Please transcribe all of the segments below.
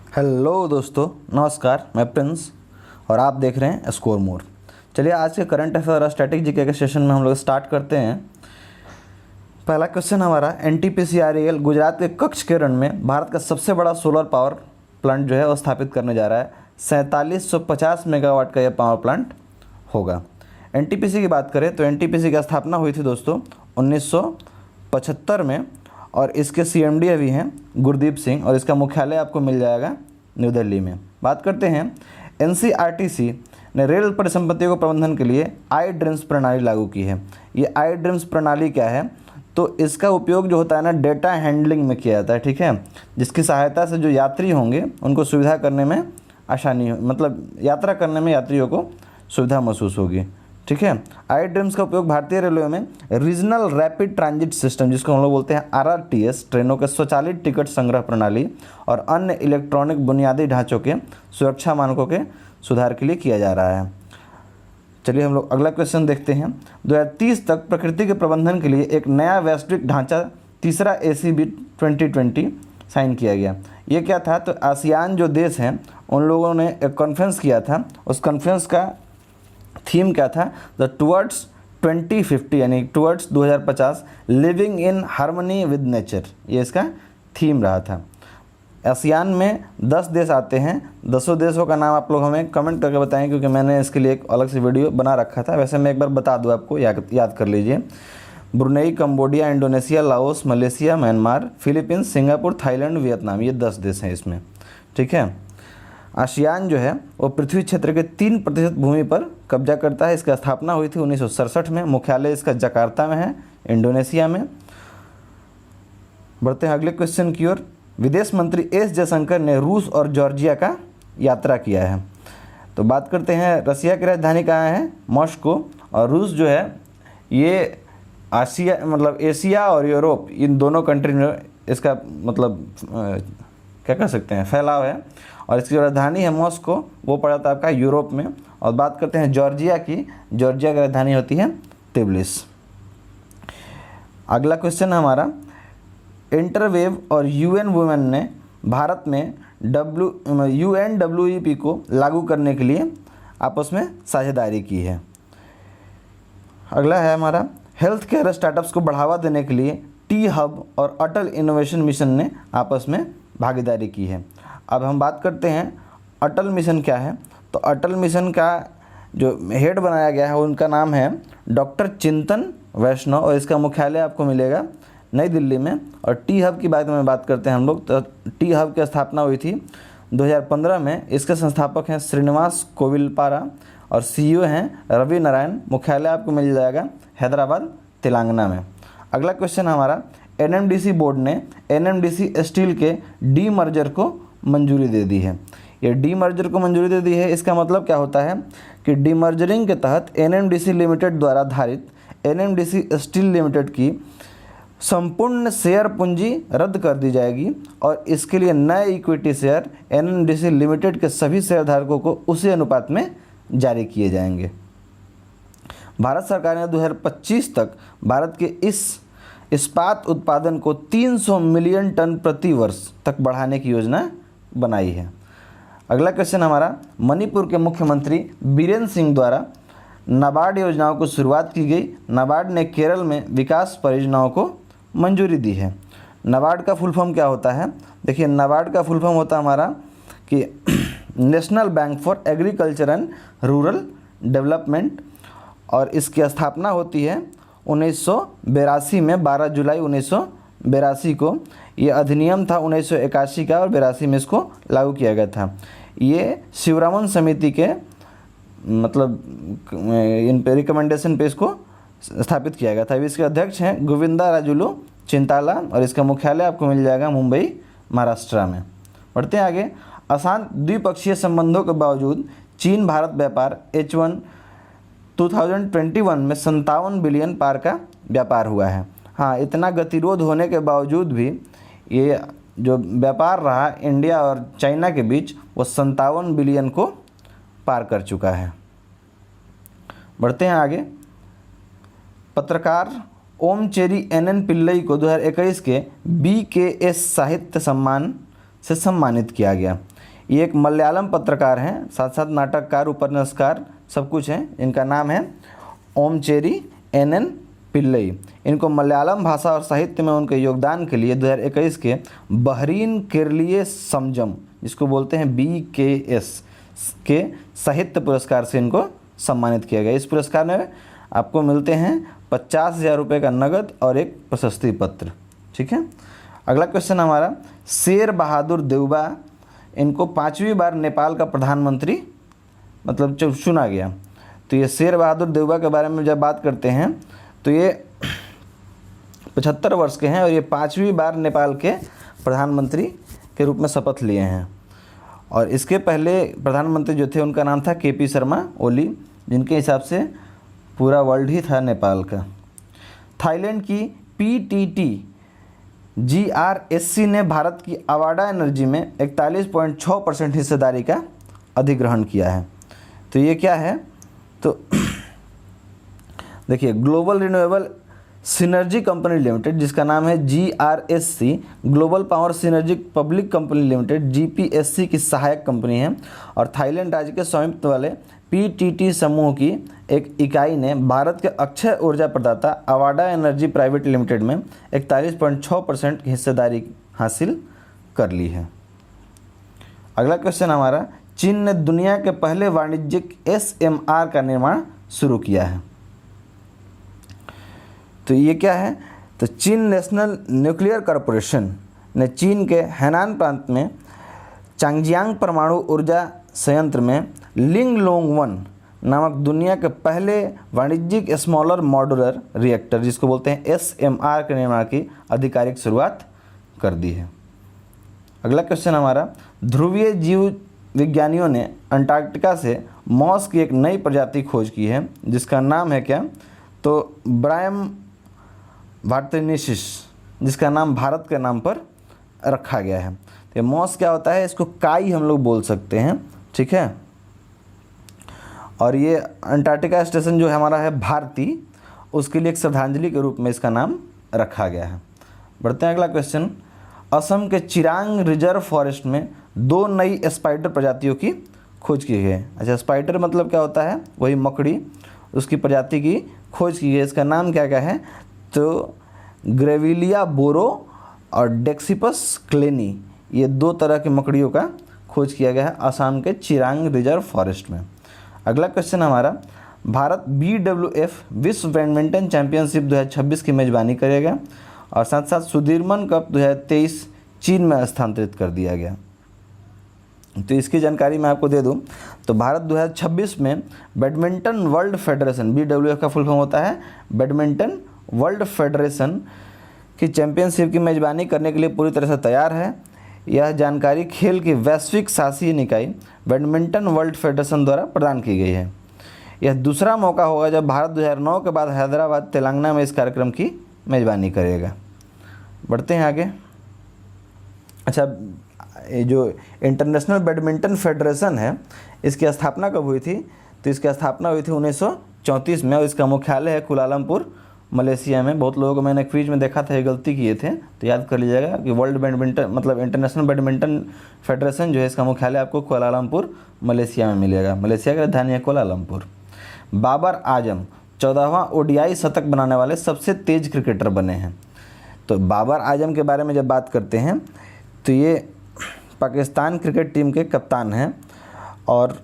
Hello दोस्तों, नमस्कार। मैं प्रिंस और आप देख रहे हैं स्कोर मोर। चलिए आज के करंट अफेयर और स्टैटिक जीके के सेशन में हम लोग स्टार्ट करते हैं। पहला क्वेश्चन हमारा, NTPC REL गुजरात के कच्छ के रण में भारत का सबसे बड़ा सोलर पावर प्लांट जो है वो स्थापित करने जा रहा है। 4750 मेगावाट का यह पावर प्लांट होगा। NTPC की बात करें तो NTPC की स्थापना हुई थी दोस्तों 1975 में और इसके CMD अभी हैं गुरदीप सिंह और इसका मुख्यालय आपको मिल जाएगा न्यू दिल्ली में। बात करते हैं, NCRTC ने रेल परिसंपत्तियों को प्रबंधन के लिए iDRIMS प्रणाली लागू की है। ये iDRIMS प्रणाली क्या है? तो इसका उपयोग जो होता है ना, डेटा हैंडलिंग में किया जाता है, ठीक है, जिसकी सहायता से जो यात्री होंगे उनको सुविधा करने में आसानी मतलब यात्रा करने में यात्रियों को सुविधा महसूस होगी, ठीक है। iDRIMS का उपयोग भारतीय रेलवे में रीजनल रैपिड ट्रांजिट सिस्टम, जिसको हम लोग बोलते हैं RRTS, ट्रेनों के स्वचालित टिकट संग्रह प्रणाली और अन्य इलेक्ट्रॉनिक बुनियादी ढांचों के सुरक्षा मानकों के सुधार के लिए किया जा रहा है। चलिए हम लोग अगला क्वेश्चन देखते हैं। 2030 तक प्रकृति के प्रबंधन के लिए एक नया वैश्विक ढांचा तीसरा ACB 2020 साइन किया गया। ये क्या था? तो आसियान जो देश हैं उन लोगों ने एक कॉन्फ्रेंस किया था। उस कॉन्फ्रेंस का थीम क्या था? द टुवर्ड्स 2050 यानी towards 2050 living in harmony with nature, ये इसका थीम रहा था। आसियान में 10 देश आते हैं। 10 देशों का नाम आप लोग हमें कमेंट करके बताएं, क्योंकि मैंने इसके लिए एक अलग से वीडियो बना रखा था। वैसे मैं एक बार बता दूं आपको, याद कर लीजिए। Brunei, Cambodia, Indonesia, Laos, Malaysia, Myanmar, Philippines, Singapore, Thailand, Vietnam, ये 10 देश हैं इसमें, ठीक है। आसियान जो है वो पृथ्वी क्षेत्र के 3% भूमि पर कब्जा करता है। इसकी स्थापना हुई थी 1967 में। मुख्यालय इसका जकार्ता में है, इंडोनेशिया में। बढ़ते हैं अगले क्वेश्चन की ओर। विदेश मंत्री S जयशंकर ने रूस और जॉर्जिया का यात्रा किया है। तो बात करते हैं, रसिया की राजधानी कहाँ है? मॉस्को। और रूस जो है ये एशिया और यूरोप, इन दोनों कंट्री में इसका क्या कह सकते हैं, फैलाव है। और इसकी राजधानी है मॉस्को, वो पड़ा था आपका यूरोप में। और बात करते हैं जॉर्जिया की राजधानी होती है तिब्लिस। अगला क्वेश्चन हमारा, इंटरवेव और UN वुमेन ने भारत में UNWEP को लागू करने के लिए आपस में साझेदारी की है। अगला है हमारा, हेल्थ केयर स्टार्टअप्स को बढ़ावा देने के लिए T-Hub और अटल इनोवेशन मिशन ने आपस में भागीदारी की है। अब हम बात करते हैं अटल मिशन क्या है। तो अटल मिशन का जो हेड बनाया गया है उनका नाम है डॉक्टर चिंतन वैष्णव और इसका मुख्यालय आपको मिलेगा नई दिल्ली में। और T-Hub की बात करते हैं हम लोग, तो T-Hub की स्थापना हुई थी 2015 में। इसके संस्थापक हैं श्रीनिवास कोविलपारा और CEO हैं रवि नारायण। मुख्यालय आपको मिल जाएगा हैदराबाद, तेलंगाना में। अगला क्वेश्चन हमारा, NMDC बोर्ड ने NMDC स्टील के डीमर्जर को मंजूरी दे दी है। ये डीमर्जर को मंजूरी दे दी है, इसका मतलब क्या होता है कि डीमर्जरिंग के तहत NMDC लिमिटेड द्वारा धारित NMDC स्टील लिमिटेड की संपूर्ण शेयर पूंजी रद्द कर दी जाएगी और इसके लिए नए इक्विटी शेयर NMDC लिमिटेड के सभी शेयरधारकों को उसी अनुपात में जारी किए जाएंगे। भारत सरकार ने 2025 तक भारत के इस इस्पात उत्पादन को 300 मिलियन टन प्रति वर्ष तक बढ़ाने की योजना बनाई है। अगला क्वेश्चन हमारा, मणिपुर के मुख्यमंत्री बीरेन सिंह द्वारा नाबार्ड योजनाओं को शुरुआत की गई। नाबार्ड ने केरल में विकास परियोजनाओं को मंजूरी दी है। नाबार्ड का फुल फॉर्म क्या होता है? देखिए, नाबार्ड का फुल फॉर्म होता है हमारा कि national bank for agriculture and rural development और इसकी स्थापना होती है 1982 में, 12 जुलाई 1982 को। ये अधिनियम था 1981 का और 82 में इसको लागू किया गया था। ये शिवरामन समिति के इन पे रिकमेंडेशन पे इसको स्थापित किया गया था। इसके अध्यक्ष हैं गोविंदा राजुलू चिंताला और इसका मुख्यालय आपको मिल जाएगा मुंबई, महाराष्ट्र में। बढ़ते हैं आगे। अशांत द्विपक्षीय संबंधों के बावजूद चीन भारत व्यापार H1 2021 में 57 बिलियन पार का व्यापार हुआ है। हाँ, इतना गतिरोध होने के बावजूद भी ये जो व्यापार रहा इंडिया और चाइना के बीच, वो 57 बिलियन को पार कर चुका है। बढ़ते हैं आगे। पत्रकार ओम चेरी NN पिल्लई को 2021 के BKS साहित्य सम्मान से सम्मानित किया गया। ये एक मलयालम पत्रकार हैं, साथ साथ नाटककार, उपन्यासकार, सब कुछ हैं। इनका नाम है ओमचेरी NN पिल्लई। इनको मलयालम भाषा और साहित्य में उनके योगदान के लिए 2021 के बहरीन केरलीय समजम, जिसको बोलते हैं BKS के साहित्य पुरस्कार से इनको सम्मानित किया गया। इस पुरस्कार में आपको मिलते हैं 50,000 रुपये का नगद और एक प्रशस्ति पत्र। ठीक है। अगला क्वेश्चन हमारा, शेर बहादुर देउबा, इनको 5वीं बार नेपाल का प्रधानमंत्री मतलब चुना गया। तो ये शेर बहादुर देउबा के बारे में जब बात करते हैं तो ये 75 वर्ष के हैं और ये 5वीं बार नेपाल के प्रधानमंत्री के रूप में शपथ लिए हैं। और इसके पहले प्रधानमंत्री जो थे उनका नाम था KP शर्मा ओली, जिनके हिसाब से पूरा वर्ल्ड ही था नेपाल का। थाईलैंड की PTT GRSC ने भारत की अवाडा एनर्जी में 41.6% हिस्सेदारी का अधिग्रहण किया है। तो ये क्या है, तो देखिए global renewable synergy company limited, जिसका नाम है GRSC, global power synergy public company limited GPSC की सहायक कंपनी है। और थाईलैंड राज्य के स्वामित्व वाले PTT समूह की एक इकाई ने भारत के अक्षय ऊर्जा प्रदाता अवाडा एनर्जी प्राइवेट लिमिटेड में 41.6% की हिस्सेदारी हासिल कर ली है। अगला क्वेश्चन हमारा, चीन ने दुनिया के पहले वाणिज्यिक SMR का निर्माण शुरू किया है। तो ये क्या है, तो चीन नेशनल न्यूक्लियर कॉरपोरेशन ने चीन के हैनान प्रांत में चांगजियांग परमाणु ऊर्जा संयंत्र में लिंगलोंग-1 नामक दुनिया के पहले वाणिज्यिक स्मॉलर मॉड्यूलर रिएक्टर, जिसको बोलते हैं SMR के निर्माण की आधिकारिक शुरुआत कर दी है। अगला क्वेश्चन हमारा, ध्रुवीय जीव विज्ञानियों ने अंटार्कटिका से मॉस की एक नई प्रजाति खोज की है, जिसका नाम है क्या, तो ब्रायम वार्टेनिसिस, जिसका नाम भारत के नाम पर रखा गया है। तो मॉस क्या होता है, इसको काई हम लोग बोल सकते हैं। ठीक है। और ये अंटार्कटिका स्टेशन जो है हमारा है भारती, उसके लिए एक श्रद्धांजलि के रूप में इसका नाम रखा गया है। बढ़ते हैं अगला क्वेश्चन, असम के चिरांग रिजर्व फॉरेस्ट में 2 नई स्पाइडर प्रजातियों की खोज की गई है। अच्छा, स्पाइडर मतलब क्या होता है, वही मकड़ी, उसकी प्रजाति की खोज की गई। इसका नाम क्या क्या है, तो ग्रेविलिया बोरो और डेक्सिपस क्लेनी, ये 2 तरह की मकड़ियों का खोज किया गया है असम के चिरांग रिजर्व फॉरेस्ट में। अगला क्वेश्चन हमारा, भारत BWF विश्व बैडमिंटन चैंपियनशिप 2026 की मेजबानी करेगा और साथ साथ सुदीरमन कप 2023 चीन में स्थानांतरित कर दिया गया। तो इसकी जानकारी मैं आपको दे दूं, तो भारत 2026 में बैडमिंटन वर्ल्ड फेडरेशन, BWF का फुल फॉर्म होता है बैडमिंटन वर्ल्ड फेडरेशन की चैंपियनशिप की मेजबानी करने के लिए पूरी तरह से तैयार है। यह जानकारी खेल की वैश्विक शासी निकाय बैडमिंटन वर्ल्ड फेडरेशन द्वारा प्रदान की गई है। यह दूसरा मौका होगा जब भारत 2009 के बाद हैदराबाद, तेलंगाना में इस कार्यक्रम की मेजबानी करेगा। बढ़ते हैं आगे। अच्छा, ये जो इंटरनेशनल बैडमिंटन फेडरेशन है, इसकी स्थापना कब हुई थी, तो इसकी स्थापना हुई थी 1934 में और इसका मुख्यालय है कुलालमपुर, मलेशिया में। बहुत लोगों को मैंने क्विज में देखा था, ये गलती किए थे, तो याद कर लीजिएगा कि वर्ल्ड बैडमिंटन मतलब इंटरनेशनल बैडमिंटन फेडरेशन जो है, इसका मुख्यालय आपको कुलालमपुर, मलेशिया में मिलेगा। मलेशिया की राजधानी है कुलालमपुर। बाबर आजम 14वां ODI शतक बनाने वाले सबसे तेज क्रिकेटर बने हैं। तो बाबर आजम के बारे में जब बात करते हैं तो ये पाकिस्तान क्रिकेट टीम के कप्तान हैं और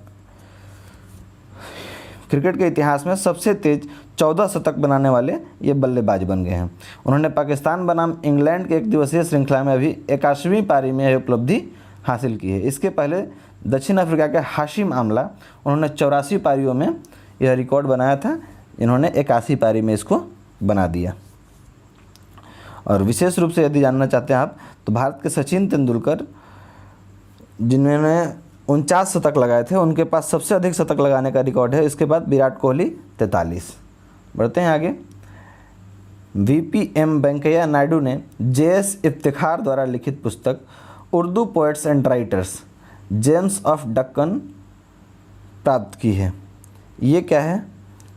क्रिकेट के इतिहास में सबसे तेज 14 शतक बनाने वाले ये बल्लेबाज बन गए हैं। उन्होंने पाकिस्तान बनाम इंग्लैंड के एक दिवसीय श्रृंखला में अभी 81वीं पारी में यह उपलब्धि हासिल की है। इसके पहले दक्षिण अफ्रीका के हाशिम आमला, उन्होंने 84 पारियों में यह रिकॉर्ड बनाया था, इन्होंने 81 पारी में इसको बना दिया। और विशेष रूप से यदि जानना चाहते हैं आप, तो भारत के सचिन तेंदुलकर जिन्होंने 49 शतक लगाए थे, उनके पास सबसे अधिक शतक लगाने का रिकॉर्ड है। इसके बाद विराट कोहली 43। बढ़ते हैं आगे। VP वेंकैया नायडू ने JS इफ्तिखार द्वारा लिखित पुस्तक Urdu poets and writers James of Deccan प्राप्त की है। ये क्या है,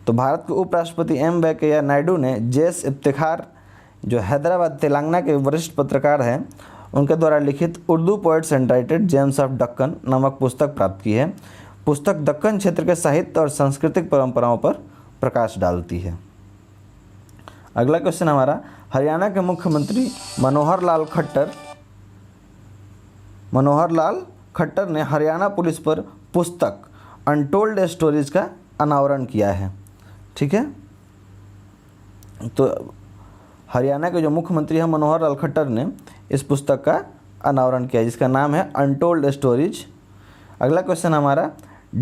तो भारत के उपराष्ट्रपति वेंकैया नायडू ने JS इफ्तिखार, जो हैदराबाद तेलंगाना के वरिष्ठ पत्रकार हैं, उनके द्वारा लिखित Urdu poets entitled James of Deccan नामक पुस्तक प्राप्त की है। पुस्तक दक्कन क्षेत्र के साहित्य और सांस्कृतिक परंपराओं पर प्रकाश डालती है। अगला क्वेश्चन हमारा, हरियाणा के मुख्यमंत्री मनोहर लाल खट्टर ने हरियाणा पुलिस पर पुस्तक अनटोल्ड स्टोरीज का अनावरण किया है। ठीक है, तो हरियाणा के जो मुख्यमंत्री हैं मनोहर लाल खट्टर ने इस पुस्तक का अनावरण किया जिसका नाम है अनटोल्ड स्टोरीज। अगला क्वेश्चन हमारा,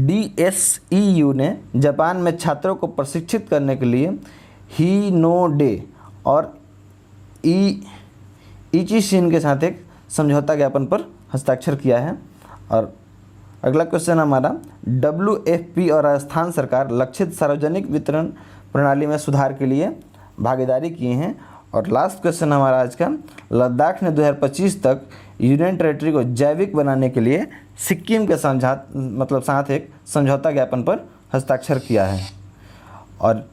DSEU ने जापान में छात्रों को प्रशिक्षित करने के लिए हिनोडे और इचिशिन के साथ एक समझौता ज्ञापन पर हस्ताक्षर किया है। और अगला क्वेश्चन हमारा, WFP और राजस्थान सरकार लक्षित सार्वजनिक वितरण प्रणाली में सुधार के लिए भागीदारी किए हैं। और लास्ट क्वेश्चन हमारा आज का, लद्दाख ने 2025 तक यूनियन टेरेटरी को जैविक बनाने के लिए सिक्किम के साथ एक समझौता ज्ञापन पर हस्ताक्षर किया है। और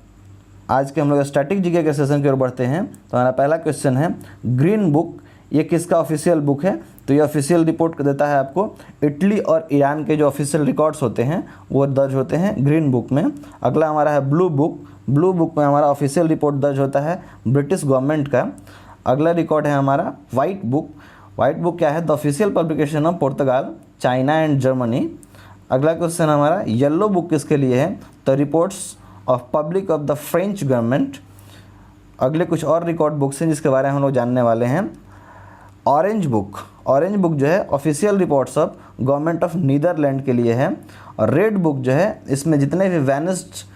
आज के हम लोग स्टैटिक जीके के सेशन की ओर बढ़ते हैं। तो हमारा पहला क्वेश्चन है, ग्रीन बुक ये किसका ऑफिशियल बुक है? तो ये ऑफिशियल रिपोर्ट देता है आपको इटली और ईरान के जो ऑफिशियल रिकॉर्ड्स होते हैं वो दर्ज होते हैं ग्रीन बुक में। अगला हमारा है ब्लू बुक। ब्लू बुक में हमारा ऑफिशियल रिपोर्ट दर्ज होता है ब्रिटिश गवर्नमेंट का। अगला रिकॉर्ड है हमारा वाइट बुक। वाइट बुक क्या है? The official publication of Portugal, China and Germany. अगला क्वेश्चन हमारा येलो बुक किसके लिए है? The reports of public of the French government. अगले कुछ और रिकॉर्ड बुक्स हैं जिसके बारे में हम लोग जानने वाले हैं। ऑरेंज बुक, ऑरेंज बुक जो है official reports of government of Netherland के लिए है। और रेड बुक जो है इसमें जितने भी वैनिस्ड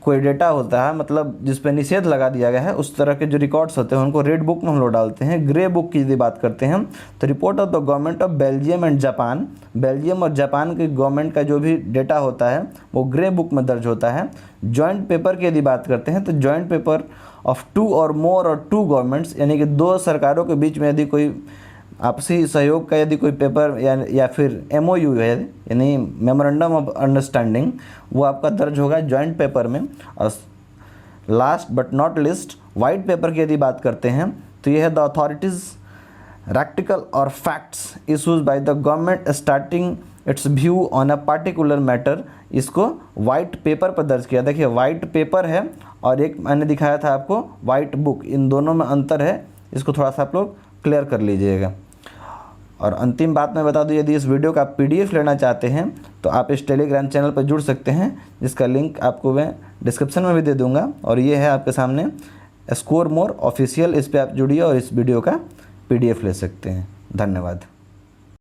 कोई डेटा होता है, मतलब जिस पे निषेध लगा दिया गया है, उस तरह के जो रिकॉर्ड्स होते हैं उनको रेड बुक में हम लोग डालते हैं। ग्रे बुक की यदि बात करते हैं तो report of the government of Belgium and Japan, Belgium और जापान के गवर्नमेंट का जो भी डेटा होता है वो ग्रे बुक में दर्ज होता है। जॉइंट पेपर की यदि बात करते हैं तो जॉइंट पेपर ऑफ 2 और मोर और 2 गवर्नमेंट्स, यानी कि 2 सरकारों के बीच में यदि कोई आपसी सहयोग का यदि कोई पेपर या फिर MOU है, यानी मेमोरेंडम ऑफ अंडरस्टैंडिंग, वो आपका दर्ज होगा जॉइंट पेपर में। और last but not list white paper की यदि बात करते हैं तो ये है द अथॉरिटीज़ प्रैक्टिकल और facts issues by the government starting it's view on a particular matter. इसको वाइट पेपर पर दर्ज किया। देखिए वाइट पेपर है और एक मैंने दिखाया था आपको वाइट बुक, इन दोनों में अंतर है, इसको थोड़ा सा आप लोग क्लियर कर लीजिएगा। और अंतिम बात मैं बता दूं, यदि इस वीडियो का PDF लेना चाहते हैं तो आप इस टेलीग्राम चैनल पर जुड़ सकते हैं, जिसका लिंक आपको मैं डिस्क्रिप्शन में भी दे दूंगा। और ये है आपके सामने स्कोर मोर ऑफिशियल, इस पर आप जुड़िए और इस वीडियो का PDF ले सकते हैं। धन्यवाद।